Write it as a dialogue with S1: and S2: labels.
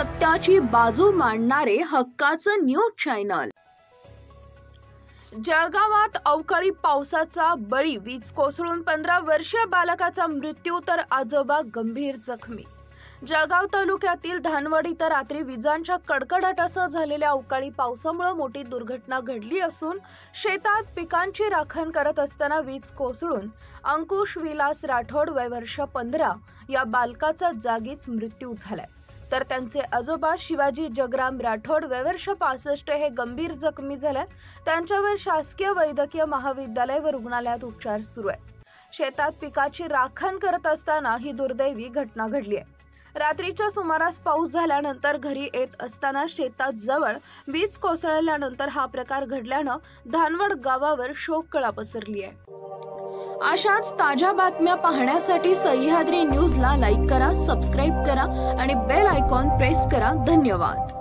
S1: सत्याची बाजू मांडणारे हक्काचं न्यूज चॅनल। जळगावात अवकाळी पावसाचा बळी, वीज कोसळून 15 वर्षीय बालकाचा मृत्यू तर आजोबा गंभीर जखमी। जळगाव तालुक्यातील धानवड इथं रात्री विजांच्या कडकडाटासह झालेल्या अवकाळी पावसामुळे मोठी दुर्घटना घडली असून शेतात पिकांची राखण करत असताना वीज कोसळून अंकुश विलास राठोड वय वर्ष 15 या बालकाचा जागीच मृत्यू झालाय, तर त्यांचे आजोबा शिवाजी जगराम राठोड वय वर्ष 65 हे गंभीर जखमी झाले। त्यांच्यावर शासकीय वैद्यकीय महाविद्यालय व रुग्णालयात उपचार सुरू आहेत। शेतात पिकाची राखण करत असताना ही दुर्दैवी घटना घडली आहे। रात्रीच्या सुमारास पाऊस झाल्यानंतर घरी येत असताना शेतात जवळ वीज कोसळल्यानंतर हा प्रकार घडल्यानं धानवड गावावर शोककळा पसरली आहे। अशाच ताज्या बातम्या पाहण्यासाठी सह्याद्री न्यूजला लाईक करा, सबस्क्राइब करा आणि बेल आयकॉन प्रेस करा। धन्यवाद।